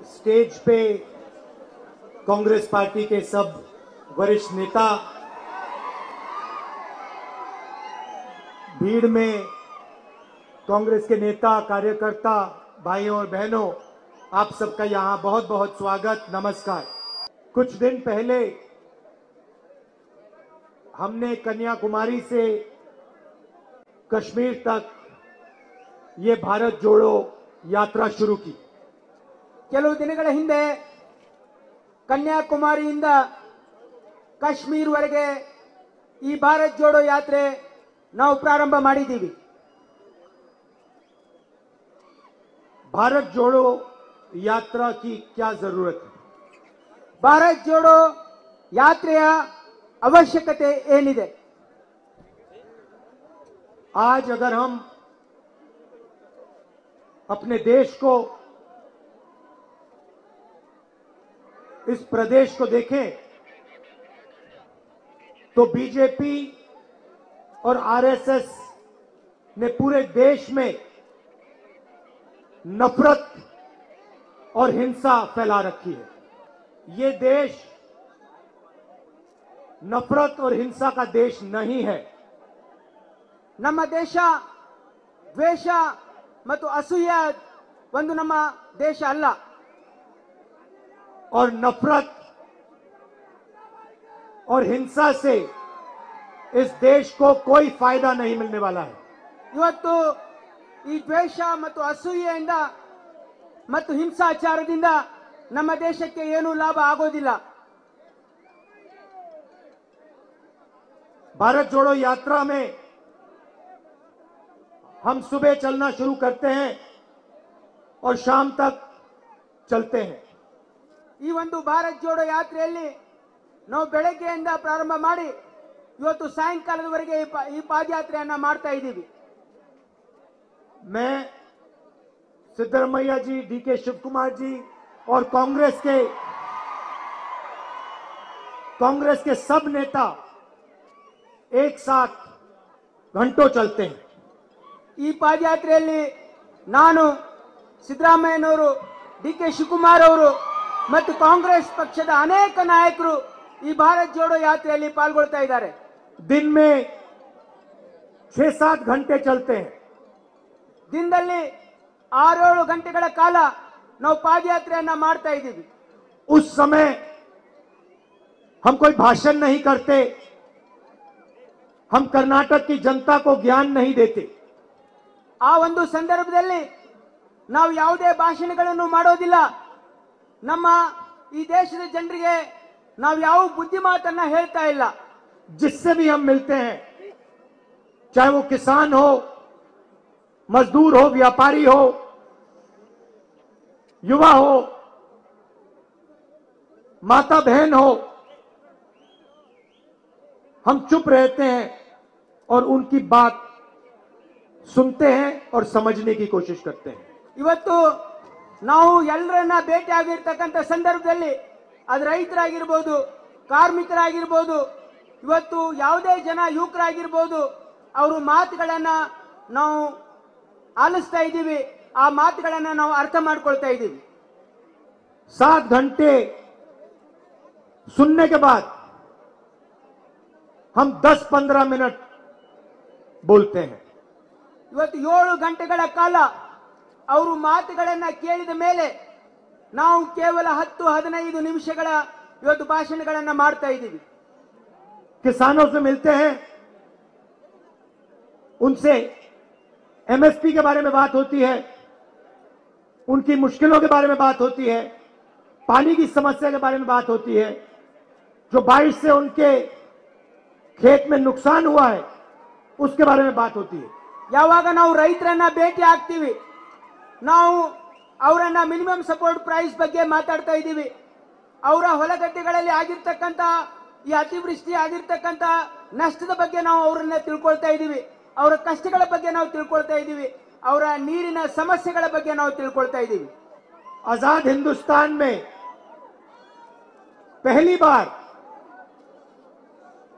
Stage पे Congress party के सब वरिष्ठ नेता, भीड़ में कांग्रेस के नेता, कार्यकर्ता, भाइयों और बहनों, आप सबका यहां बहुत बहुत स्वागत, नमस्कार। कुछ दिन पहले हमने कन्याकुमारी से कश्मीर तक ये भारत जोड़ो यात्रा शुरू की। ಕೆಲವು ದಿನಗಳ ಹಿಂದೆ ಕನ್ಯಾಕುಮಾರಿಯಿಂದ ಕಾಶ್ಮೀರವರೆಗೆ ಈ ಭಾರತ್ ಜೋಡೋ ಯಾತ್ರೆ ನಾವು ಪ್ರಾರಂಭ ಮಾಡಿದ್ದೀವಿ। भारत जोड़ो यात्रा की क्या जरूरत है? ಭಾರತ್ ಜೋಡೋ ಯಾತ್ರೆಯ ಅವಶ್ಯಕತೆ ಏನಿದೆ? आज अगर हम अपने देश को, इस प्रदेश को देखें तो बीजेपी और आरएसएस ने पूरे देश में नफरत और हिंसा फैला रखी है। ये देश नफरत और हिंसा का देश नहीं है। ನಮ್ಮ ದೇಶ ದ್ವೇಷ ಮತ್ತು ಅಸೂಯೆ ಒಂದು ನಮ್ಮ ದೇಶ ಅಲ್ಲ। और नफरत और हिंसा से इस देश को कोई फायदा नहीं मिलने वाला है। ಇವತ್ತು ಈ ದ್ವೇಷ ಮತ್ತು ಅಸೂಯೆಯಿಂದ ಮತ್ತು ಹಿಂಸಾಚಾರದಿಂದ ನಮ್ಮ ದೇಶಕ್ಕೆ ಏನು ಲಾಭ ಆಗೋದಿಲ್ಲ। भारत जोड़ो यात्रा में हम सुबह चलना शुरू करते हैं और शाम तक चलते हैं। ಈ ಒಂದು ಭಾರತ್ ಜೋಡೋ ಯಾತ್ರೆಯಲ್ಲಿ ನಾವು ಬೆಳಗ್ಗೆಯಿಂದ ಪ್ರಾರಂಭ ಮಾಡಿ ಇವತ್ತು ಸಾಯಂಕಾಲದವರೆಗೆ ಈ ಪಾದಯಾತ್ರೆಯನ್ನ ಮಾಡ್ತಾ ಇದ್ದೀವಿ। मैं सिद्धरमैया जी, डीके शिव कुमार जी और कांग्रेस के सब नेता एक साथ घंटों चलते हैं। ಈ ಪಾದಯಾತ್ರೆಯಲ್ಲಿ ನಾನು, ಸಿದ್ದರಾಮಯ್ಯನವರು, ಡಿಕೆ ಶಿವಕುಮಾರ್ ಅವರು ಮತ್ತು ಕಾಂಗ್ರೆಸ್ ಪಕ್ಷದ ಅನೇಕ ನಾಯಕರು ಈ ಭಾರತ್ ಜೋಡೋ ಯಾತ್ರೆಯಲ್ಲಿ ಪಾಲ್ಗೊಳ್ತಾ ಇದ್ದಾರೆ। दिन में 6-7 घंटे चलते हैं। ದಿನದಲ್ಲಿ 6-7 ಗಂಟೆಗಳ ಕಾಲ ನಾವು ಪಾದಯಾತ್ರೆಯನ್ನ ಮಾಡ್ತಾ ಇದ್ದೀವಿ। उस समय हम कोई भाषण नहीं करते, हम कर्नाटक की जनता को ज्ञान नहीं देते। ಆ ಒಂದು ಸಂದರ್ಭದಲ್ಲಿ ನಾವು ಯಾವುದೇ ಭಾಷಣಗಳನ್ನು ಮಾಡೋದಿಲ್ಲ। ನಮ್ಮ ಈ ದೇಶದ ಜನರಿಗೆ ನಾವು ಯಾವ ಬುದ್ಧಿಮಾತನ್ನ ಹೇಳ್ತಾ ಇಲ್ಲ। जिससे भी हम मिलते हैं, चाहे वो किसान हो, मजदूर हो, व्यापारी हो, युवा हो, माता बहन हो, हम चुप रहते हैं और उनकी बात सुनते हैं और समझने की कोशिश करते हैं। ಇವತ್ತು ನಾವು ಎಲ್ಲರನ್ನ ಭೇಟಿ ಆಗಿರ್ತಕ್ಕಂಥ ಸಂದರ್ಭದಲ್ಲಿ ಅದು ರೈತರಾಗಿರ್ಬೋದು, ಕಾರ್ಮಿಕರಾಗಿರ್ಬೋದು, ಇವತ್ತು ಯಾವುದೇ ಜನ ಯುವಕರಾಗಿರ್ಬೋದು, ಅವರು ಮಾತುಗಳನ್ನ ನಾವು ಆಲಿಸ್ತಾ ಇದ್ದೀವಿ, ಆ ಮಾತುಗಳನ್ನ ನಾವು ಅರ್ಥ ಮಾಡ್ಕೊಳ್ತಾ ಇದ್ದೀವಿ। 7 घंटे सुनने के बाद हम 10-15 मिनट बोलते हैं। ಇವತ್ತು 7 ಗಂಟೆಗಳ ಕಾಲ ಅವರು ಮಾತುಗಳನ್ನ ಕೇಳಿದ ಮೇಲೆ ನಾವು ಕೇವಲ 10-15 ನಿಮಿಷಗಳ ಇವತ್ತು ಭಾಷಣಗಳನ್ನ ಮಾಡ್ತಾ ಇದ್ದೀವಿ। किसानों से मिलते हैं, उनसे एमएसपी के बारे में बात होती है, उनकी मुश्किलों के बारे में बात होती है, पानी की समस्या के बारे में बात होती है, जो बारिश से उनके खेत में नुकसान हुआ है उसके बारे में बात होती है। ಯಾವಾಗ ನಾವು ರೈತರನ್ನ ಭೇಟಿ ಆಗ್ತೀವಿ, ನಾವು ಅವರನ್ನ ಮಿನಿಮಮ್ ಸಪೋರ್ಟ್ ಪ್ರೈಸ್ ಬಗ್ಗೆ ಮಾತಾಡ್ತಾ ಇದ್ದೀವಿ, ಅವರ ಹೊಲಗದ್ದೆಗಳಲ್ಲಿ ಆಗಿರ್ತಕ್ಕಂಥ ಈ ಅತಿವೃಷ್ಟಿ ಆಗಿರ್ತಕ್ಕಂಥ ನಷ್ಟದ ಬಗ್ಗೆ ನಾವು ಅವರನ್ನ ತಿಳ್ಕೊಳ್ತಾ ಇದ್ದೀವಿ, ಅವರ ಕಷ್ಟಗಳ ಬಗ್ಗೆ ನಾವು ತಿಳ್ಕೊಳ್ತಾ ಇದ್ದೀವಿ, ಅವರ ನೀರಿನ ಸಮಸ್ಯೆಗಳ ಬಗ್ಗೆ ನಾವು ತಿಳ್ಕೊಳ್ತಾ ಇದ್ದೀವಿ। आजाद हिंदुस्तान में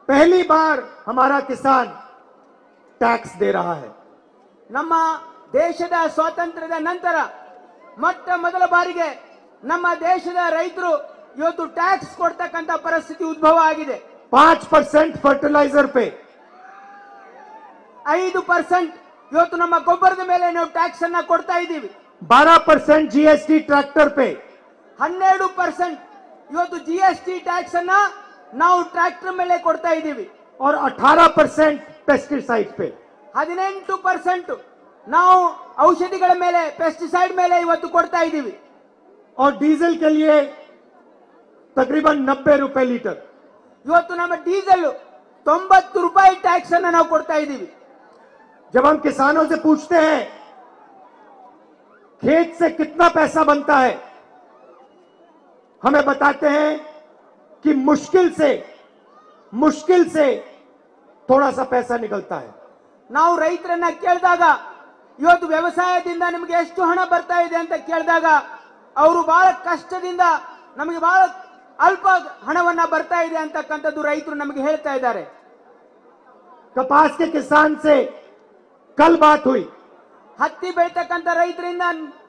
पहली बार हमारा किसान टैक्स दे रहा है। ನಮ್ಮ ದೇಶದ ಸ್ವಾತಂತ್ರ್ಯದ ನಂತರ ಮೊಟ್ಟ ಮೊದಲ ಬಾರಿಗೆ ನಮ್ಮ ದೇಶದ ರೈತರು ಇವತ್ತು ಟ್ಯಾಕ್ಸ್ ಕೊಡ್ತಕ್ಕಂತ ಪರಿಸ್ಥಿತಿ ಉದ್ಭವ ಆಗಿದೆ. 5% ಫರ್ಟಿಲೈಸರ್ पे, 5% ಇವತ್ತು ನಮ್ಮ ಗೊಬ್ಬರದ ಮೇಲೆ ನಾವು ಟ್ಯಾಕ್ಸ್ ಅನ್ನ ಕೊಡ್ತಾ ಇದ್ದೀವಿ. 12% GST ट्रैक्टर पे, 12% ಇವತ್ತು GST ಟ್ಯಾಕ್ಸ್ ಅನ್ನ ನಾವು ಟ್ರ್ಯಾಕ್ಟರ್ ಮೇಲೆ ಕೊಡ್ತಾ ಇದ್ದೀವಿ. और 18% पेस्टिसाइड पे. 18% ನಾವು ಔಷಧಿಗಳ ಮೇಲೆ, ಪೆಸ್ಟಿಸೈಡ್ ಮೇಲೆ ಇವತ್ತು ಕೊಡ್ತಾ ಇದ್ದೀವಿ. और डीजल के लिए तकरीबन 90 रुपए लीटर. ಇವತ್ತು ನಮ್ಮ ಡೀಸೆಲ್ 90 ರೂಪಾಯಿ ಟ್ಯಾಕ್ಸ್ ಅನ್ನ ನಾವು ಕೊಡ್ತಾ ಇದ್ದೀವಿ. जब हम किसानों से पूछते हैं खेत से कितना पैसा बनता है, हमें बताते हैं कि मुश्किल से थोड़ा सा पैसा निकलता है. ನಾವು ರೈತರನ್ನ ಕೇಳಿದಾಗ ಇವತ್ತು ವ್ಯವಸಾಯದಿಂದ ನಿಮಗೆ ಎಷ್ಟು ಹಣ ಬರ್ತಾ ಇದೆ ಅಂತ ಕೇಳಿದಾಗ ಅವರು ಬಹಳ ಕಷ್ಟದಿಂದ ನಮಗೆ ಬಹಳ ಅಲ್ಪ ಹಣವನ್ನ ಬರ್ತಾ ಇದೆ ಅಂತಕ್ಕಂಥದ್ದು ರೈತರು ನಮಗೆ ಹೇಳ್ತಾ ಇದ್ದಾರೆ. कपास के किसान से कल बात हुई. ಹತ್ತಿ ಬೆಳೀತಕ್ಕಂಥ ರೈತರಿಂದ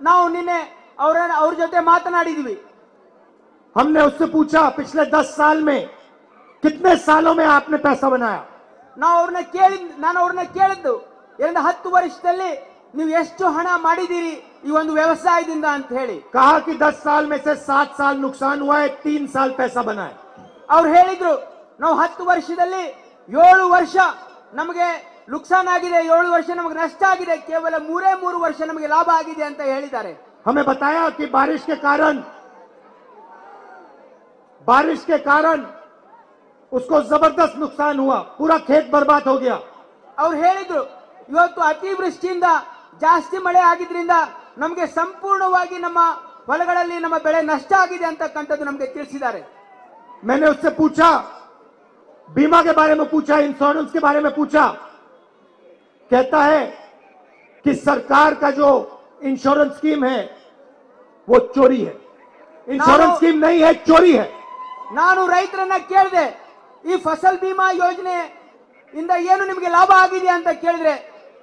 ನಾವು ನಿನ್ನೆ ಅವ್ರ ಜೊತೆ ಮಾತನಾಡಿದ್ವಿ. हमने उससे पूछा पिछले 10 साल में कितने सालों में आपने पैसा बनाया. ನಾನು ಅವ್ರನ್ನ ಕೇಳಿದ್ದು 10 ವರ್ಷದಲ್ಲಿ ನೀವು ಎಷ್ಟು ಹಣ ಮಾಡಿದಿರಿ ಈ ಒಂದು ವ್ಯವಸಾಯದಿಂದ ಅಂತ ಹೇಳಿ. कहा कि 10 साल में से 7 साल नुकसान हुआ है, 3 साल पैसा बना है. ಅವ್ರು ಹೇಳಿದ್ರು ನಾವು 10 ವರ್ಷದಲ್ಲಿ 7 ವರ್ಷ ನಮಗೆ नुकसान आಗಿದೆ, 7 ವರ್ಷ ನಮಗೆ ನಷ್ಟ ಆಗಿದೆ, ಕೇವಲ 3 ವರ್ಷ ನಮಗೆ ಲಾಭ ಆಗಿದೆ ಅಂತ ಹೇಳಿದ್ದಾರೆ. हमें बताया कि बारिश के कारण उसको जबरदस्त नुकसान हुआ, पूरा खेत बर्बाद हो गया. ಅವ್ರು ಹೇಳಿದ್ರು ಇವತ್ತು ಅತಿವೃಷ್ಟಿಯಿಂದ ಜಾಸ್ತಿ ಮಳೆ ಆಗಿದ್ರಿಂದ ನಮಗೆ ಸಂಪೂರ್ಣವಾಗಿ ನಮ್ಮ ಹೊಲಗಳಲ್ಲಿ ನಮ್ಮ ಬೆಳೆ ನಷ್ಟ ಆಗಿದೆ ಅಂತಕ್ಕಂಥದ್ದು ನಮಗೆ ತಿಳಿಸಿದ್ದಾರೆ. मैंने उससे पूछा, बीमा के बारे में पूछा, इंश्योरेंस के बारे में पूछा. कहता है कि सरकार का जो इंश्योरेंस स्कीम है वो चोरी है. इंश्योरेंस स्कीम नहीं है, चोरी है. ನಾನು ರೈತರನ್ನ ಕೇಳಿದೆ, ಈ ಫಸಲ್ ಬಿಮಾ ಯೋಜನೆ ಇಂದ ಏನು ನಿಮಗೆ ಲಾಭ ಆಗಿದೆ ಅಂತ ಕೇಳಿದ್ರೆ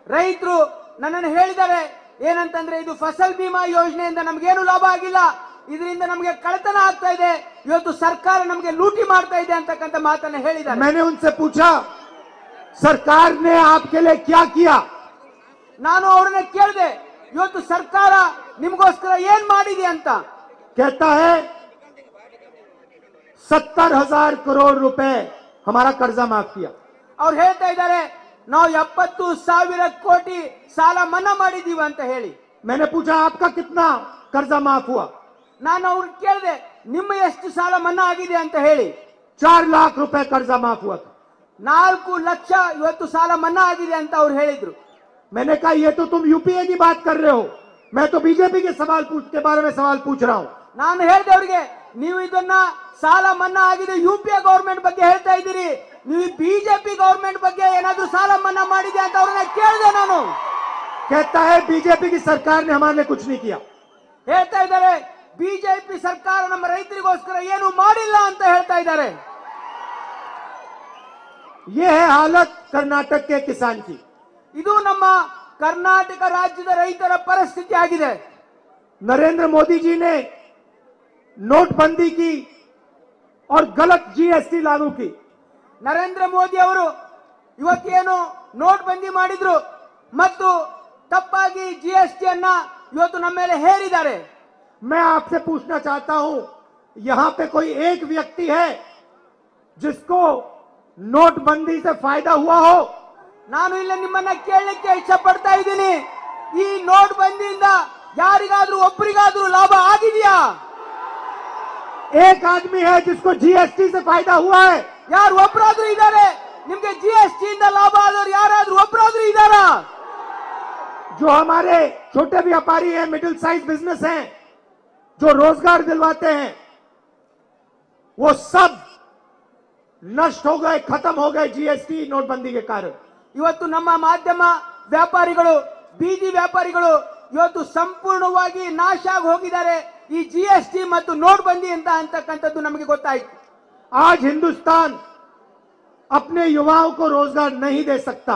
ರೈತರು ನನ್ನನ್ನು ಹೇಳಿದ್ದಾರೆ ಏನಂತಂದ್ರೆ ಇದು ಫಸಲ್ ಬಿಮಾ ಯೋಜನೆಯಿಂದ ನಮಗೇನು ಲಾಭ ಆಗಿಲ್ಲ, ಇದರಿಂದ ನಮಗೆ ಕಳ್ಳತನ ಆಗ್ತಾ ಇದೆ, ಇವತ್ತು ಸರ್ಕಾರ ನಮಗೆ ಲೂಟಿ ಮಾಡ್ತಾ ಇದೆ ಅಂತಕ್ಕಂಥ ಮಾತನ್ನ ಹೇಳಿದ್ದಾರೆ. मैंने उनसे पूछा सरकार ने आपके लिए क्या किया. ನಾನು ಅವ್ರನ್ನ ಕೇಳಿದೆ ಇವತ್ತು ಸರ್ಕಾರ ನಿಮಗೋಸ್ಕರ ಏನ್ ಮಾಡಿದೆ ಅಂತ. कहता है 70,000 करोड़ रुपए हमारा कर्जा माफ किया. ಅವ್ರು ಹೇಳ್ತಾ ಇದ್ದಾರೆ ನಾವು 70,000 ಕೋಟಿ ಸಾಲ ಮನ್ನಾ ಮಾಡಿದೀವಿ ಅಂತ ಹೇಳಿ. मैंने पूछा आपका कितना कर्जा माफ हुआ. ನಾನು ಅವ್ರಿಗೆ ಕೇಳಿದೆ ನಿಮ್ಮ ಎಷ್ಟು ಸಾಲ ಮನ್ನಾ ಆಗಿದೆ ಅಂತ ಹೇಳಿ. 4 लाख रुपए कर्जा माफ हुआ था. 4 ಲಕ್ಷ ಇವತ್ತು ಸಾಲ ಮನ್ನಾ ಆಗಿದೆ ಅಂತ ಅವ್ರು ಹೇಳಿದ್ರು. मैंने कहा ये तो तुम यूपीए की बात कर रहे हो, मैं तो बीजेपी के बारे में सवाल पूछ रहा हूं. ನಾನು ಹೇಳಿದೆ ಅವರಿಗೆ ನೀವು ಇದನ್ನ ಸಾಲ ಮನ್ನಾ ಆಗಿದೆ ಯುಪಿಎ ಗವರ್ಮೆಂಟ್ ಬಗ್ಗೆ ಹೇಳ್ತಾ ಇದ್ದೀರಿ, ನೀವು ಬಿಜೆಪಿ ಗವರ್ಮೆಂಟ್ ಬಗ್ಗೆ ಏನಾದ್ರೂ ಸಾಲ ಮನ್ನಾ ಮಾಡಿದೆ ಅಂತ ಅವ್ರನ್ನ ಕೇಳಿದೆ ನಾನು. कहता है बीजेपी की सरकार ने हमारे लिए कुछ नहीं किया. ಹೇಳ್ತಾ ಇದ್ದಾರೆ ಬಿಜೆಪಿ ಸರ್ಕಾರ ನಮ್ಮ ರೈತರಿಗೋಸ್ಕರ ಏನು ಮಾಡಿಲ್ಲ ಅಂತ ಹೇಳ್ತಾ ಇದ್ದಾರೆ. ये है हालत कर्नाटक के किसान की. ಇದು ನಮ್ಮ ಕರ್ನಾಟಕ ರಾಜ್ಯದ ರೈತರ ಪರಿಸ್ಥಿತಿ ಆಗಿದೆ. नरेंद्र मोदी जी ने नोटबंदी की और गलत जीएसटी लागू की. ನರೇಂದ್ರ ಮೋದಿ ಅವರು ಇವತ್ತೇನು ನೋಟ್ ಬಂದಿ ಮಾಡಿದ್ರು ಮತ್ತು ತಪ್ಪಾಗಿ ಜಿಎಸ್ಟಿ ಅನ್ನ ಇವತ್ತು ನಮ್ಮ ಮೇಲೆ ಹೇರಿದ್ದಾರೆ. मैं आपसे पूछना चाहता हूं, यहां पे कोई एक व्यक्ति है जिसको नोटबंदी से फायदा हुआ हो? ನಾನು ಇಲ್ಲಿ ನಿಮ್ಮನ್ನ ಕೇಳಲಿಕ್ಕೆ ಇಚ್ಛೆ ಪಡ್ತಾ ಇದ್ದೀನಿ, ಈ ನೋಟ್ ಬಂದಿಯಿಂದ ಯಾರಿಗಾದ್ರೂ ಒಬ್ಬರಿಗಾದ್ರೂ ಲಾಭ ಆಗಿದೆಯಾ? एक आदमी है जिसको जीएसटी से फायदा हुआ है? ಯಾರು ಒಬ್ಬರಾದ್ರೂ ಇದ್ದಾರೆ ನಿಮಗೆ ಜಿಎಸ್ಟಿ ಇಂದ ಲಾಭ ಆದವರು ಯಾರಾದ್ರೂ ಒಬ್ಬರಾದ್ರೂ ಇದ್ದಾರಾ? जो हमारे छोटे व्यापारी हैं, मिडिल साइज बिजनेस हैं, जो रोजगार दिलवाते हैं, वो सब नष्ट हो गए, खत्म हो गए जीएसटी नोटबंदी के कारण. ಇವತ್ತು ನಮ್ಮ ಮಾಧ್ಯಮ ವ್ಯಾಪಾರಿಗಳು, ಬೀದಿ ವ್ಯಾಪಾರಿಗಳು ಇವತ್ತು ಸಂಪೂರ್ಣವಾಗಿ ನಾಶ ಆಗಿ ಹೋಗಿದ್ದಾರೆ ಈ ಜಿಎಸ್ಟಿ ಮತ್ತು ನೋಟ್ ಬಂದಿ ಅಂತ ಅಂತಕ್ಕಂಥದ್ದು ನಮಗೆ ಗೊತ್ತಾಯ್ತು. आज हिंदुस्तान अपने युवाओं को रोजगार नहीं दे सकता.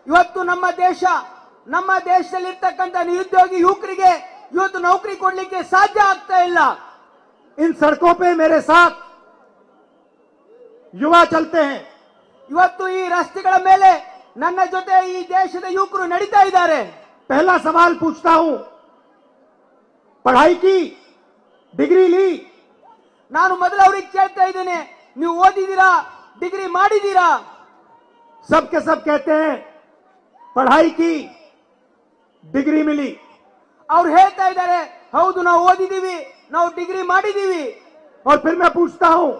ಇವತ್ತು ನಮ್ಮ ದೇಶದಲ್ಲಿರ್ತಕ್ಕಂಥ ನಿರುದ್ಯೋಗಿ ಯುವಕರಿಗೆ ಇವತ್ತು ನೌಕರಿ ಕೊಡ್ಲಿಕ್ಕೆ ಸಾಧ್ಯ ಆಗ್ತಾ ಇಲ್ಲ. इन सड़कों पे मेरे साथ युवा चलते हैं। ಇವತ್ತು ಈ ರಸ್ತೆಗಳ ಮೇಲೆ ನನ್ನ ಜೊತೆ ಈ ದೇಶದ ಯುವಕರು ನಡೀತಾ ಇದ್ದಾರೆ। पहला सवाल पूछता हूं, पढ़ाई की, डिग्री ली? ನಾನು ಮೊದಲು ಅವರಿಗೆ ಕೇಳ್ತಾ ಇದ್ದೇನೆ, ನೀವು ಓದಿದ್ದೀರಾ, ಡಿಗ್ರಿ ಮಾಡಿದ್ದೀರಾ? सब के सब कहते हैं पढ़ाई की, डिग्री मिली। ಅವ್ರು ಹೇಳ್ತಾ ಇದ್ದಾರೆ, ಹೌದು ನಾವು ಓದಿದ್ದೀವಿ, ನಾವು ಡಿಗ್ರಿ ಮಾಡಿದ್ದೀವಿ। और फिर मैं पूछता हूं,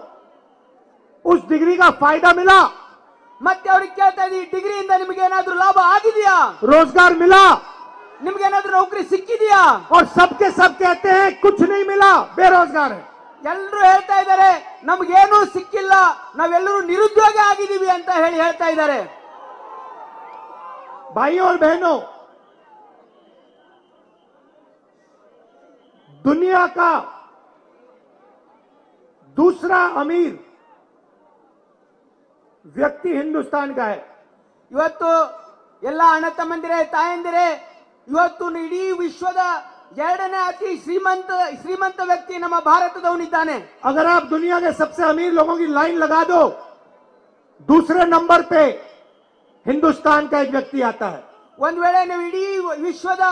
उस डिग्री का फायदा मिला? ಮತ್ತೆ ಅವ್ರಿಗೆ ಕೇಳ್ತಾ ಇದ್ದೀವಿ, ಡಿಗ್ರಿಯಿಂದ ನಿಮಗೆ ಏನಾದ್ರೂ ಲಾಭ ಆಗಿದೆಯಾ? रोजगार मिला? ನಿಮಗೆ ಏನಾದ್ರೂ ನೌಕರಿ ಸಿಕ್ಕಿದೆಯಾ? और सबके सब कहते हैं कुछ नहीं मिला, बेरोजगार है। ಎಲ್ಲರೂ ಹೇಳ್ತಾ ಇದ್ದಾರೆ, ನಮಗೇನೂ ಸಿಕ್ಕಿಲ್ಲ, ನಾವೆಲ್ಲರೂ ನಿರುದ್ಯೋಗ ಆಗಿದ್ದೀವಿ ಅಂತ ಹೇಳ್ತಾ ಇದ್ದಾರೆ। भाइयों और बहनों, दुनिया का दूसरा अमीर व्यक्ति हिंदुस्तान का है। ಇವತ್ತು ಎಲ್ಲ ಅಣ್ಣ ತಮ್ಮಂದಿರೇ, ತಾಯಂದಿರೇ, ಇವತ್ತು ಇಡೀ ವಿಶ್ವದ ಎರಡನೇ ಅತಿ ಶ್ರೀಮಂತ ವ್ಯಕ್ತಿ ನಮ್ಮ ಭಾರತದವನಿದ್ದಾನೆ। अगर आप दुनिया के सबसे अमीर लोगों की लाइन लगा दो, दूसरे नंबर पे हिंदुस्तान का एक व्यक्ति आता है। ಒಂದ್ ವೇಳೆ ನೀವು ಇಡೀ ವಿಶ್ವದ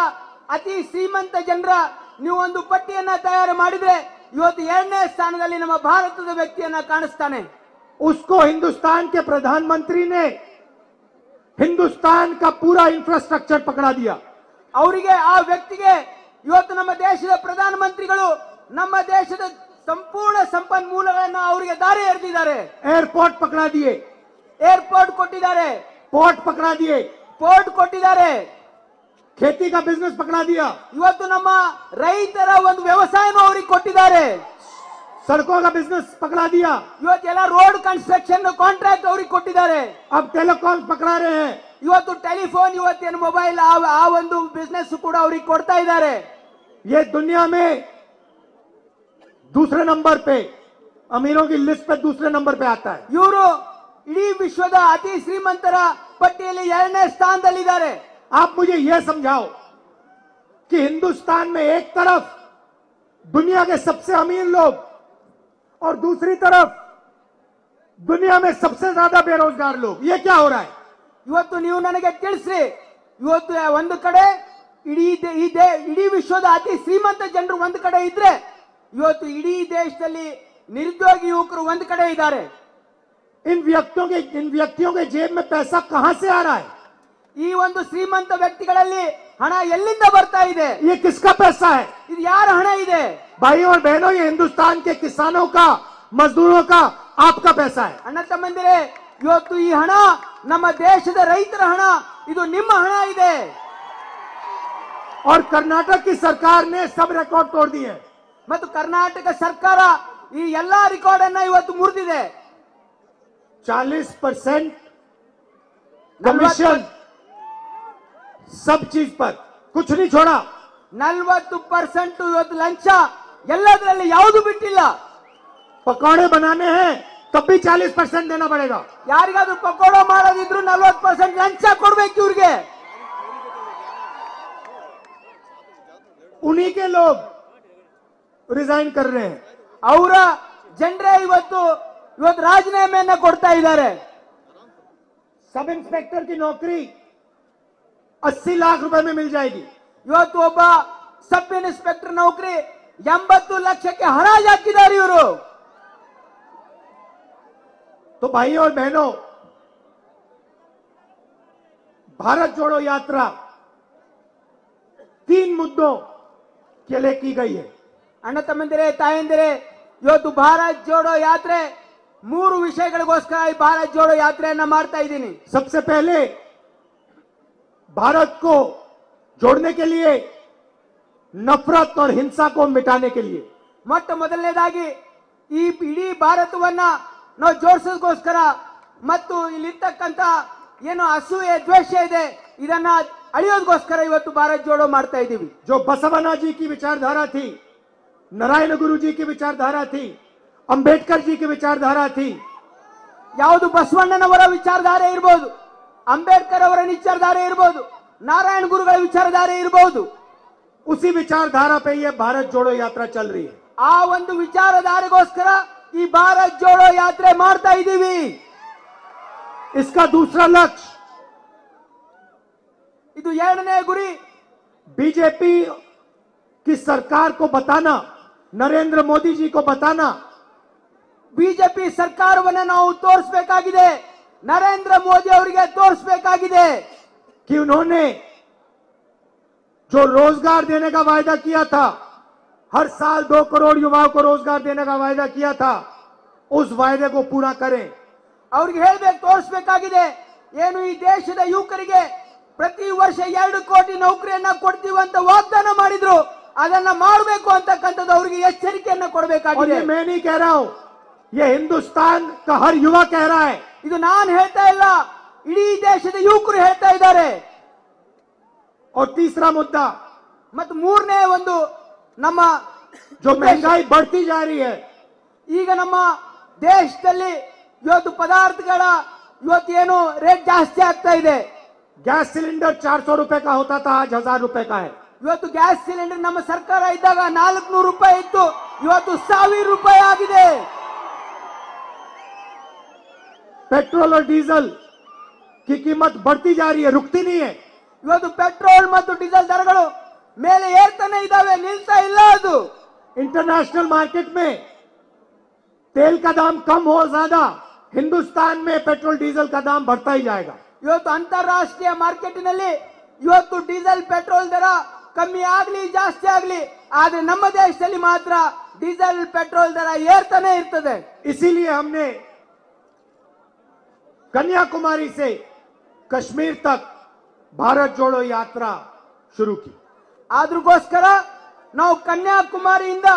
ಅತಿ ಶ್ರೀಮಂತ ಜನರ ನೀವು ಒಂದು ಪಟ್ಟಿಯನ್ನ ತಯಾರು ಮಾಡಿದ್ರೆ ಇವತ್ತು ಎರಡನೇ ಸ್ಥಾನದಲ್ಲಿ ನಮ್ಮ ಭಾರತದ ವ್ಯಕ್ತಿಯನ್ನ ಕಾಣಿಸ್ತಾನೆ। उसको हिंदुस्तान के प्रधानमंत्री ने हिंदुस्तान का पूरा इंफ्रास्ट्रक्चर पकड़ा दिया। ಅವರಿಗೆ ಆ ವ್ಯಕ್ತಿಗೆ ಇವತ್ತು ನಮ್ಮ ದೇಶದ ಪ್ರಧಾನಮಂತ್ರಿಗಳು ನಮ್ಮ ದೇಶದ ಸಂಪೂರ್ಣ ಸಂಪನ್ಮೂಲಗಳನ್ನು ಅವರಿಗೆ ದಾರಿ ಎರೆದಿದ್ದಾರೆ। एयरपोर्ट पकड़ा दिए, ಏರ್ಪೋರ್ಟ್ ಕೊಟ್ಟಿದ್ದಾರೆ, पोर्ट पकड़ा दिए, ಪೋರ್ಟ್ ಕೊಟ್ಟಿದ್ದಾರೆ, खेती का बिजनेस पकड़ा दिया, ಇವತ್ತು ನಮ್ಮ ರೈತರ ಒಂದು ವ್ಯವಸಾಯನೂ ಅವರಿಗೆ ಕೊಟ್ಟಿದ್ದಾರೆ, सड़कों का बिजनेस पकड़ा दिया, ಇವತ್ತೆಲ್ಲ ರೋಡ್ ಕನ್ಸ್ಟ್ರಕ್ಷನ್ ಕಾಂಟ್ರಾಕ್ಟ್ ಅವರಿಗೆ ಕೊಟ್ಟಿದ್ದಾರೆ। अब टेलीकॉम पकड़ा रहे हैं। ಇವತ್ತು ಟೆಲಿಫೋನ್, ಇವತ್ತೇನು ಮೊಬೈಲ್, ಆ ಒಂದು ಬಿಸ್ನೆಸ್ ಕೂಡ ಅವರಿಗೆ ಕೊಡ್ತಾ ಇದ್ದಾರೆ। ये दुनिया में दूसरे नंबर पे, अमीरों की लिस्ट पे दूसरे नंबर पे आता है। ಇವರು ಇಡೀ ವಿಶ್ವದ ಅತಿ ಶ್ರೀಮಂತರ ಪಟ್ಟಿಯಲ್ಲಿ ಎರಡನೇ ಸ್ಥಾನದಲ್ಲಿದ್ದಾರೆ। आप मुझे यह समझाओ कि हिंदुस्तान में एक तरफ दुनिया के सबसे अमीर लोग और दूसरी तरफ दुनिया में सबसे ज्यादा बेरोजगार लोग, ये क्या हो रहा है? ಇವತ್ತು ನೀವು ನನಗೆ ತಿಳಿಸ್ರಿ, ಇವತ್ತು ಒಂದು ಕಡೆ ಇಡೀ ವಿಶ್ವದ ಅತಿ ಶ್ರೀಮಂತ ಜನರು ಒಂದು ಕಡೆ ಇದ್ರೆ, ಇವತ್ತು ಇಡೀ ದೇಶದಲ್ಲಿ ನಿರುದ್ಯೋಗಿ ಯುವಕರು ಒಂದು ಕಡೆ ಇದ್ದಾರೆ। इन व्यक्तियों के जेब में पैसा कहां से आ रहा है? ಈ ಒಂದು ಶ್ರೀಮಂತ ವ್ಯಕ್ತಿಗಳಲ್ಲಿ ಹಣ ಎಲ್ಲಿಂದ ಬರ್ತಾ ಇದೆ? ये किसका पैसा है? ಇದು ಯಾರ ಹಣ ಇದೆ? भाइयों और बहनों, ये हिंदुस्तान के किसानों का, मजदूरों का, आपका पैसा है। ಅಣ್ಣ ತಮ್ಮಂದಿರೇ, ಇವತ್ತು ಈ ಹಣ ನಮ್ಮ ದೇಶದ ರೈತರ ಹಣ, ಇದು ನಿಮ್ಮ ಹಣ ಇದೆ। और कर्नाटक की सरकार ने सब रिकॉर्ड तोड़ दिए हैं। ಮತ್ತು ಕರ್ನಾಟಕ ಸರ್ಕಾರ ಈ ಎಲ್ಲಾ ರೆಕಾರ್ಡ್ ಅನ್ನ ಇವತ್ತು ಮುರಿದಿದೆ। 40% कमीशन सब चीज पर, कुछ नहीं छोड़ा। 40% ಇವತ್ತು ಲಂಚ, ಎಲ್ಲದರಲ್ಲಿ ಯಾವುದು ಬಿಟ್ಟಿಲ್ಲ। पकौड़े बनाने हैं तब भी 40% देना पड़ेगा। ಯಾರಿಗಾದ್ರೂ ಪಕೋಡ ಮಾಡೋದಿದ್ರು 40% ಲಂಚ ಕೊಡ್ಬೇಕು ಇವ್ರಿಗೆ। उन्हीं के लोग रिजाइन कर रहे हैं। ಅವರ ಜನರೇ ಇವತ್ತು ರಾಜೀನಾಮೆಯನ್ನ ಕೊಡ್ತಾ ಇದ್ದಾರೆ। सब इंस्पेक्टर की नौकरी 80 लाख रुपए में मिल जाएगी। ಇವತ್ತು ಒಬ್ಬ ಸಬ್ ಇನ್ಸ್ಪೆಕ್ಟರ್ ನೌಕರಿ 80 ಲಕ್ಷಕ್ಕೆ ಹರಾಜು ಹಾಕಿದ್ದಾರೆ ಇವರು। तो भाइयों और बहनों, भारत जोड़ो यात्रा 3 मुद्दों के लिए की गई है। ಅಣ್ಣ ತಮ್ಮಂದಿರೇ, ತಾಯಂದಿರೇ, ಇವತ್ತು ಭಾರತ್ ಜೋಡೋ ಯಾತ್ರೆ 3 ವಿಷಯಗಳಿಗೋಸ್ಕರ ಈ ಭಾರತ್ ಜೋಡೋ ಯಾತ್ರೆಯನ್ನ ಮಾಡ್ತಾ ಇದ್ದೀನಿ। सबसे पहले भारत को जोड़ने के लिए, नफरत और हिंसा को मिटाने के लिए। ಮೊಟ್ಟ ಮೊದಲನೇದಾಗಿ ಈ ಇಡೀ ಭಾರತವನ್ನ ನಾವು ಜೋಡಿಸೋದಕ್ಕೋಸ್ಕರ ಮತ್ತು ಇಲ್ಲಿರ್ತಕ್ಕಂಥ ಏನು ಅಸೂಯೆ ದ್ವೇಷ ಇದೆ ಇದನ್ನ ಅಳಿಯೋದಕ್ಕೋಸ್ಕರ ಇವತ್ತು ಭಾರತ್ ಜೋಡೋ ಮಾಡ್ತಾ ಇದ್ದೀವಿ। जो बसवन्ना जी की विचारधारा थी, नारायण गुरु जी की विचारधारा थी, अंबेडकर जी की विचारधारा थी, ಯಾವುದು ಬಸವಣ್ಣನವರ ವಿಚಾರಧಾರೆ ಇರಬಹುದು, ಅಂಬೇಡ್ಕರ್ ಅವರ ವಿಚಾರಧಾರೆ ಇರಬಹುದು, ನಾರಾಯಣ ಗುರುಗಳ ವಿಚಾರಧಾರೆ ಇರಬಹುದು, उसी विचारधारा पे ये भारत जोड़ो यात्रा चल रही है। ಆ ಒಂದು ವಿಚಾರಧಾರೆಗೋಸ್ಕರ ಈ ಭಾರತ್ ಜೋಡೋ ಯಾತ್ರೆ ಮಾಡ್ತಾ ಇದ್ದೀವಿ. इसका दूसरा लक्ष्य ಇದು ಎರಡನೇ ಗುರಿ, बीजेपी की सरकार को बताना, नरेंद्र मोदी जी को बताना ಬಿಜೆಪಿ ಸರ್ಕಾರವನ್ನು ನಾವು ತೋರಿಸಬೇಕಾಗಿದೆ, ನರೇಂದ್ರ ಮೋದಿ ಅವರಿಗೆ ತೋರಿಸಬೇಕಾಗಿದೆ कि उन्होंने जो रोजगार देने का वायदा किया था, हर साल 2 करोड़ युवाओं को रोजगार देने का वायदा किया था, उस वायदे को पूरा करें. ಅವ್ರಿಗೆ ಹೇಳ್ಬೇಕು, ತೋರಿಸಬೇಕಾಗಿದೆ. ಏನು ಈ ದೇಶದ ಯುವಕರಿಗೆ ಪ್ರತಿ ವರ್ಷ 2 ಕೋಟಿ ನೌಕರಿಯನ್ನ ಕೊಡ್ತೀವಿ ಅಂತ ವಾಗ್ದಾನ ಮಾಡಿದ್ರು, ಅದನ್ನ ಮಾಡಬೇಕು ಅಂತಕ್ಕಂಥದ್ದು ಅವರಿಗೆ ಎಚ್ಚರಿಕೆಯನ್ನ ಕೊಡಬೇಕಾಗಿದೆ. मैं नहीं कह रहा हूं, ये हिंदुस्तान का हर युवा कह रहा है. ಇದು ನಾನು ಹೇಳ್ತಾ ಇಲ್ಲ, ಇಡೀ ದೇಶದ ಯುವಕರು ಹೇಳ್ತಾ ಇದ್ದಾರೆ. और तीसरा मुद्दा, ಮತ್ತು ಮೂರನೇ ಒಂದು ನಮ್ಮ जो महंगाई बढ़ती जा रही है, ಈಗ ನಮ್ಮ ದೇಶದಲ್ಲಿ ಇವತ್ತು ಪದಾರ್ಥಗಳ ಇವತ್ತೇನು ರೇಟ್ ಜಾಸ್ತಿ ಆಗ್ತಾ ಇದೆ. गैस सिलेंडर 400 रुपए का होता था, आज 1000 रुपए का है. ಇವತ್ತು ಗ್ಯಾಸ್ ಸಿಲಿಂಡರ್ ನಮ್ಮ ಸರ್ಕಾರ ಇದ್ದಾಗ 400 ರೂಪಾಯಿ ಇತ್ತು, ಇವತ್ತು 1000 ರೂಪಾಯಿ ಆಗಿದೆ. पेट्रोल और डीजल की कीमत बढ़ती जा रही है, रुकती नहीं है. ಇವತ್ತು ಪೆಟ್ರೋಲ್ ಮತ್ತು ಡೀಸೆಲ್ ದರಗಳು ಮೇಲೆ ಏರ್ತಾನೆ ಇದಾವೆ, ನಿಲ್ತಾ ಇಲ್ಲ. ಅದು इंटरनेशनल मार्केट में तेल का दाम कम हो ज्यादा, हिंदुस्तान में पेट्रोल डीजल का दाम बढ़ता ही जाएगा. ಇವತ್ತು ಅಂತಾರಾಷ್ಟ್ರೀಯ ಮಾರ್ಕೆಟ್ನಲ್ಲಿ ಇವತ್ತು ಡೀಸೆಲ್ ಪೆಟ್ರೋಲ್ ದರ ಕಮ್ಮಿ ಆಗ್ಲಿ ಜಾಸ್ತಿ ಆಗ್ಲಿ, ಆದ್ರೆ ನಮ್ಮ ದೇಶದಲ್ಲಿ ಮಾತ್ರ ಡೀಸೆಲ್ ಪೆಟ್ರೋಲ್ ದರ ಏರ್ತಾನೆ ಇರ್ತದೆ. इसीलिए हमने कन्याकुमारी से कश्मीर तक भारत जोड़ो यात्रा शुरू की. ಆದ್ರಗೋಸ್ಕರ ನಾವು ಕನ್ಯಾಕುಮಾರಿಯಿಂದ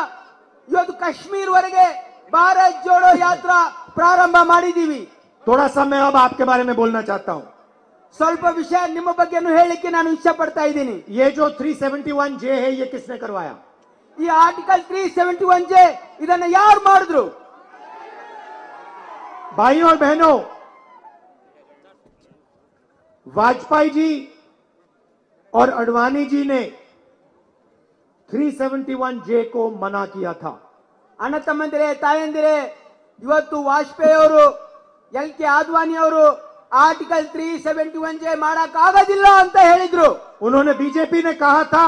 ಇವತ್ತು ಕಾಶ್ಮೀರ್ ವರೆಗೆ ಭಾರತ್ ಜೋಡೋ ಯಾತ್ರಾ ಪ್ರಾರಂಭ ಮಾಡಿದೀವಿ. थोड़ा सा मैं अब आपके बारे में बोलना चाहता हूं. ಸ್ವಲ್ಪ ವಿಷಯ ನಿಮ್ಮ ಬಗ್ಗೆನೂ ಹೇಳಲಿಕ್ಕೆ ನಾನು ಇಚ್ಛೆ ಪಡ್ತಾ ಇದ್ದೀನಿ. ये जो 371 जे है, ये किसने करवाया? ಈ ಆರ್ಟಿಕಲ್ 371 जे ಇದನ್ನ ಯಾರು ಮಾಡಿದ್ರು? भाइयों और बहनों, वाजपेयी जी और अडवाणी जी ने 371 जे को मना किया था. ಅಣ್ಣ ತಮ್ಮಂದಿರೇ, ತಾಯಂದಿರೇ, ಇವತ್ತು ವಾಜಪೇಯಿ ಅವರು, LK ಆಡ್ವಾಣಿ ಅವರು ಆರ್ಟಿಕಲ್ 371 जे ಮಾಡಕ್ ಆಗೋದಿಲ್ಲ ಅಂತ ಹೇಳಿದ್ರು. उन्होंने, बीजेपी ने कहा था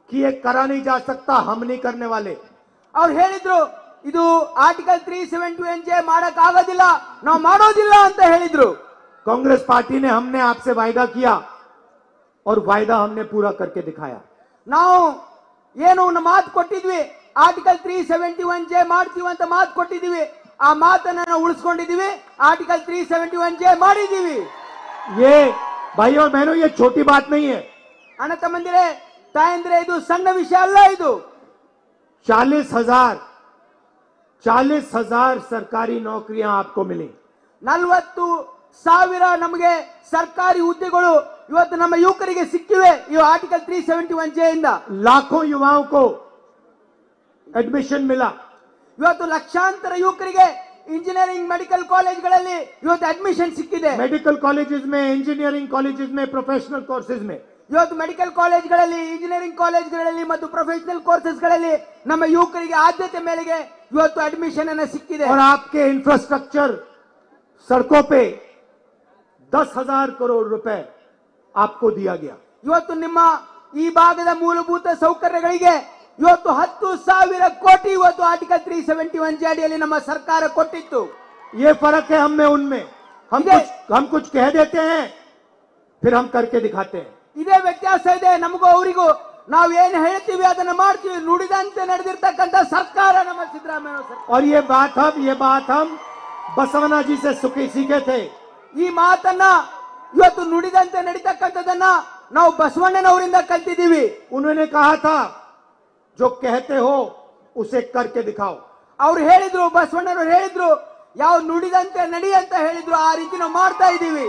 कि ये करा नहीं जा सकता, हम नहीं करने वाले. ಅವ್ರು ಹೇಳಿದ್ರು ಇದು ಆರ್ಟಿಕಲ್ 371 जे ಮಾಡಕ್ ಆಗೋದಿಲ್ಲ, ನಾವು ಮಾಡೋದಿಲ್ಲ ಅಂತ ಹೇಳಿದ್ರು. कांग्रेस पार्टी ने, हमने आपसे वायदा किया और वायदा हमने पूरा करके दिखाया. ನಾವು ಏನು ಮಾತು ಕೊಟ್ಟಿದ್ವಿ, ಆರ್ಟಿಕಲ್ 371 जे ಮಾಡ್ತೀವಿ ಅಂತ ಮಾತು ಕೊಟ್ಟಿದ್ದೀವಿ, ಆ ಮಾತನ್ನ ನಾವು ಉಳಿಸ್ಕೊಂಡಿದ್ದೀವಿ. ಆರ್ಟಿಕಲ್ 371 जे ಮಾಡಿದ್ದೀವಿ. ये भाइयों और बहनों, ये छोटी बात नहीं है. ಅಣ್ಣ ತಮ್ಮಂದಿರೇ, ತಾಯಂದಿರೇ, ಇದು ಸಣ್ಣ ವಿಷಯ ಅಲ್ಲ. ಇದು 40,000 सरकारी नौकरियां आपको मिली. 40,000 ನಮಗೆ ಸರ್ಕಾರಿ ಹುದ್ದೆಗಳು ಇವತ್ತು ನಮ್ಮ ಯುವಕರಿಗೆ ಸಿಕ್ಕಿವೆ ಈ ಆರ್ಟಿಕಲ್ 371 जे ಇಂದ. लाखों युवाओं को एडमिशन मिला. ಇವತ್ತು ಲಕ್ಷಾಂತರ ಯುವಕರಿಗೆ ಇಂಜಿನಿಯರಿಂಗ್ ಮೆಡಿಕಲ್ ಕಾಲೇಜ್ಗಳಲ್ಲಿ ಇವತ್ತು ಅಡ್ಮಿಷನ್ ಸಿಕ್ಕಿದೆ. मेडिकल कॉलेजेस में, इंजीनियरिंग कॉलेजेस में, प्रोफेशनल कोर्सेज में. ಇವತ್ತು ಮೆಡಿಕಲ್ ಕಾಲೇಜ್ಗಳಲ್ಲಿ, ಇಂಜಿನಿಯರಿಂಗ್ ಕಾಲೇಜ್ಗಳಲ್ಲಿ ಮತ್ತು ಪ್ರೊಫೆಷನಲ್ ಕೋರ್ಸಸ್ಗಳಲ್ಲಿ ನಮ್ಮ ಯುವಕರಿಗೆ ಆದ್ಯತೆ ಮೇರೆಗೆ ಇವತ್ತು ಅಡ್ಮಿಷನ್ ಅನ್ನ ಸಿಕ್ಕಿದೆ. और आपके इंफ्रास्ट्रक्चर, सड़कों पे 10,000 करोड़ रुपए आपको दिया गया. ಇವತ್ತು ನಿಮ್ಮ ಈ ಭಾಗದ ಮೂಲಭೂತ ಸೌಕರ್ಯಗಳಿಗೆ ಇವತ್ತು 10,000 ಕೋಟಿ ಇವತ್ತು ಆರ್ಟಿಕಲ್ 371 जे ಅಡಿಯಲ್ಲಿ ನಮ್ಮ ಸರ್ಕಾರ ಕೊಟ್ಟಿತ್ತು. ये फर्क है हम में उनमें. हम कुछ कह देते हैं, फिर हम करके दिखाते हैं. ಇದೇ ವ್ಯತ್ಯಾಸ ಇದೆ ನಮಗೂ ಅವರಿಗೂ. ನಾವು ಏನು ಹೇಳ್ತೀವಿ ಅದನ್ನ ಮಾಡ್ತೀವಿ. ನುಡಿದಂತೆ ನಡೆದಿರ್ತಕ್ಕಂಥ ಸರ್ಕಾರ ನಮ್ಮ ಸಿದ್ದರಾಮಯ್ಯ ಸರ್ಕಾರ. और ये बात हम बसवना जी से सीखे थे. ಈ ಮಾತನ್ನ ಇವತ್ತು ನುಡಿದಂತೆ ನಡೀತಕ್ಕಂಥದನ್ನ ನಾವು ಬಸವಣ್ಣನವರಿಂದ ಕಲ್ತಿದ್ದೀವಿ. उन्होंने कहा था, जो कहते हो उसे करके दिखाओ. ಅವ್ರು ಹೇಳಿದ್ರು, ಬಸವಣ್ಣನವರು ಹೇಳಿದ್ರು, ಯಾವ ನುಡಿದಂತೆ ನಡಿ ಅಂತ ಹೇಳಿದ್ರು, ಆ ರೀತಿ ನಾವು ಮಾಡ್ತಾ ಇದ್ದೀವಿ.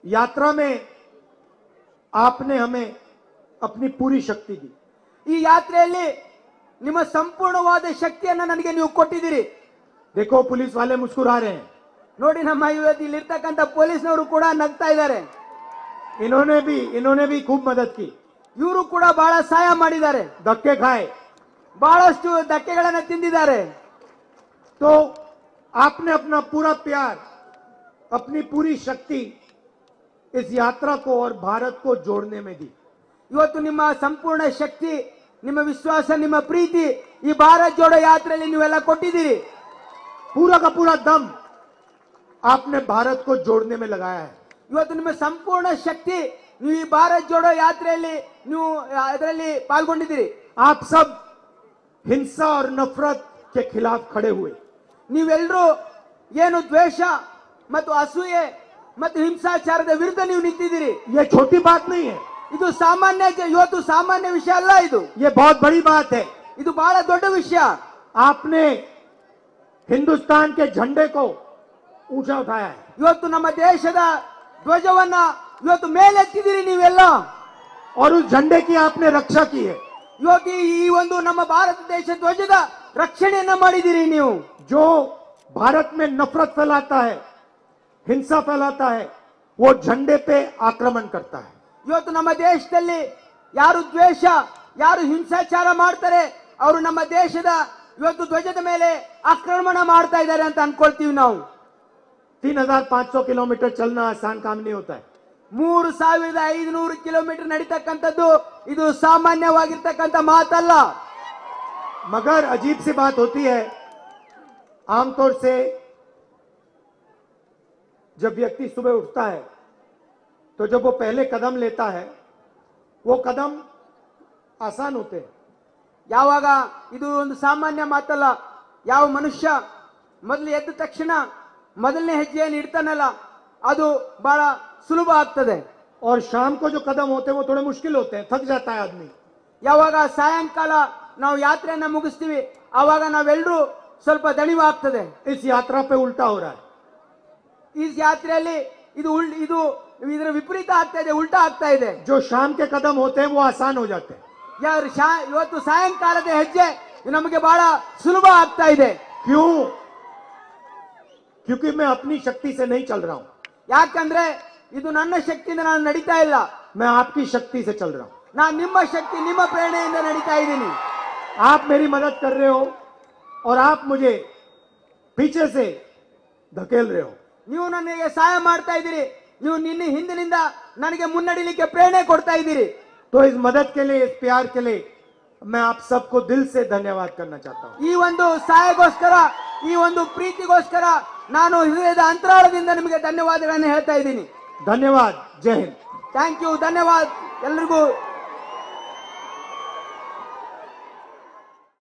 यात्रा में आपने हमें अपनी पूरी शक्ति दी. ಈ ಯಾತ್ರೆಯಲ್ಲಿ ನಿಮ್ಮ ಸಂಪೂರ್ಣವಾದ ಶಕ್ತಿಯನ್ನ ನನಗೆ ನೀವು ಕೊಟ್ಟಿದ್ದೀರಿ. देखो, पुलिस वाले मुस्कुरा रहे हैं. ನೋಡಿ, ನಮ್ಮ ಇವತ್ತು ಇಲ್ಲಿರ್ತಕ್ಕಂಥ ಪೊಲೀಸ್ನವರು ಕೂಡ ನಗ್ತಾ ಇದ್ದಾರೆ. इन्होंने भी खूब मदद की. ಇವರು ಕೂಡ ಬಹಳ ಸಹಾಯ ಮಾಡಿದ್ದಾರೆ, धक्के खाए, ಬಹಳಷ್ಟು ಧಕ್ಕೆಗಳನ್ನು ತಿಂದಿದ್ದಾರೆ. तो आपने अपना पूरा प्यार, अपनी पूरी शक्ति इस यात्रा को और भारत को जोड़ने में दी. ಇವತ್ತು ನಿಮ್ಮ ಸಂಪೂರ್ಣ ಶಕ್ತಿ, ನಿಮ್ಮ ವಿಶ್ವಾಸ, ನಿಮ್ಮ ಪ್ರೀತಿ ಈ ಭಾರತ್ ಜೋಡೋ ಯಾತ್ರೆಯಲ್ಲಿ ನೀವೆಲ್ಲ ಕೊಟ್ಟಿದ್ದೀರಿ. पूरा का पूरा दम आपने भारत को जोड़ने में लगाया है. ಇವತ್ತು ನಿಮ್ಮ ಸಂಪೂರ್ಣ ಶಕ್ತಿ ನೀವು ಈ ಭಾರತ್ ಜೋಡೋ ಯಾತ್ರೆಯಲ್ಲಿ ನೀವು ಅದರಲ್ಲಿ ಪಾಲ್ಗೊಂಡಿದ್ದೀರಿ. आप सब हिंसा और नफरत के खिलाफ खड़े हुए. ನೀವೆಲ್ಲರೂ ಏನು ದ್ವೇಷ ಮತ್ತು ಅಸೂಯೆ ಮತ್ತು ಹಿಂಸಾಚಾರದ ವಿರುದ್ಧ ನೀವು ನಿಂತಿದ್ದೀರಿ. ये छोटी बात नहीं है, ಇದು ಸಾಮಾನ್ಯ, ಇವತ್ತು ಸಾಮಾನ್ಯ ವಿಷಯ ಅಲ್ಲ, ये बहुत बड़ी बात है. ಇದು ಬಹಳ ದೊಡ್ಡ ವಿಷಯ. आपने हिंदुस्तान के झंडे को ऊंचा उठाया है. ಇವತ್ತು ನಮ್ಮ ದೇಶದ ಧ್ವಜವನ್ನ ಇವತ್ತು ಮೇಲೆತ್ತಿದ್ದೀರಿ ನೀವೆಲ್ಲ. और उस झंडे की आपने रक्षा की है. ಇವತ್ತು ಈ ಒಂದು ನಮ್ಮ ಭಾರತ ದೇಶ ಧ್ವಜದ ರಕ್ಷಣೆಯನ್ನ ಮಾಡಿದ್ದೀರಿ ನೀವು. जो भारत में नफरत फैलाता है, हिंसा फैलाता है, वो झंडे पे आक्रमण करता है. ಇವತ್ತು ನಮ್ಮ ದೇಶದಲ್ಲಿ ಯಾರು ದ್ವೇಷ, ಯಾರು ಹಿಂಸಾಚಾರ ಮಾಡ್ತಾರೆ, ಅವರು ನಮ್ಮ ದೇಶದ ಇವತ್ತು ಧ್ವಜದ ಮೇಲೆ ಆಕ್ರಮಣ ಮಾಡ್ತಾ ಇದ್ದಾರೆ ಅಂತ ಅನ್ಕೊಳ್ತೀವಿ ನಾವು. 3500 किलोमीटर चलना आसान काम नहीं होता है. 3500 ಕಿಲೋಮೀಟರ್ ನಡೀತಕ್ಕಂಥದ್ದು ಇದು ಸಾಮಾನ್ಯವಾಗಿರ್ತಕ್ಕಂಥ ಮಾತಲ್ಲ. मगर अजीब सी बात होती है, आमतौर से जब व्यक्ति सुबह उठता है तो जब वो पहले कदम लेता है वो कदम आसान होते हैं. ಯಾವಾಗ ಇದು ಒಂದು ಸಾಮಾನ್ಯ ಮಾತಲ್ಲ, ಯಾವ ಮನುಷ್ಯ ಮೊದಲು ಎದ್ದ ತಕ್ಷಣ ಮೊದಲನೇ ಹೆಜ್ಜೆಯನ್ನು ಇಡ್ತಾನಲ್ಲ ಅದು ಬಹಳ ಸುಲಭ ಆಗ್ತದೆ. और शाम को जो कदम होते हैं वो थोड़े मुश्किल होते हैं, थक जाता है आदमी. ಯಾವಾಗ ಸಾಯಂಕಾಲ ನಾವು ಯಾತ್ರೆಯನ್ನ ಮುಗಿಸ್ತೀವಿ ಆವಾಗ ನಾವೆಲ್ಲರೂ ಸ್ವಲ್ಪ ದಣಿವಾಗ್ತದೆ. इस यात्रा पे उल्टा हो रहा है. ಈ ಯಾತ್ರೆಯಲ್ಲಿ ಇದು ಇದರ ವಿಪರೀತ ಆಗ್ತಾ ಇದೆ, ಉಲ್ಟಾ ಆಗ್ತಾ ಇದೆ. जो शाम के कदम होते हैं वो आसान हो जाते हैं. ಇವತ್ತು ಸಾಯಂಕಾಲದ ಹೆಜ್ಜೆ ನಮಗೆ ಬಹಳ ಸುಲಭ ಆಗ್ತಾ ಇದೆ. क्यों? क्योंकि मैं अपनी शक्ति से नहीं चल रहा हूं. ಯಾಕಂದ್ರೆ ಇದು ನನ್ನ ಶಕ್ತಿಯಿಂದ ನಾನು ನಡೀತಾ ಇಲ್ಲ, मैं आपकी शक्ति से चल रहा हूं. ನಾನು ನಿಮ್ಮ ಶಕ್ತಿ, ನಿಮ್ಮ ಪ್ರೇರಣೆಯಿಂದ ನಡೀತಾ ಇದ್ದೀನಿ. आप मेरी मदद कर रहे हो और आप मुझे पीछे से धकेल रहे हो. ನೀವು ನನಗೆ ಸಹಾಯ ಮಾಡ್ತಾ ಇದ್ದೀರಿ, ನೀವು ನಿನ್ನ ಹಿಂದಿನಿಂದ ನನಗೆ ಮುನ್ನಡಿಲಿಕ್ಕೆ ಪ್ರೇರಣೆ ಕೊಡ್ತಾ ಇದ್ದೀರಿ. तो इस मदद के लिए, इस प्यार के लिए मैं आप सबको दिल से धन्यवाद करना चाहता हूं. ಈ ಒಂದು ಸಹಾಯಗೋಸ್ಕರ, ಈ ಒಂದು ಪ್ರೀತಿಗೋಸ್ಕರ ನಾನು ಹೃದಯದ ಅಂತರಾಳದಿಂದ ನಿಮಗೆ ಧನ್ಯವಾದಗಳನ್ನು ಹೇಳ್ತಾ ಇದ್ದೀನಿ. धन्यवाद. जय हिंद. ಥ್ಯಾಂಕ್ ಯು, ಧನ್ಯವಾದ ಎಲ್ಲರಿಗೂ.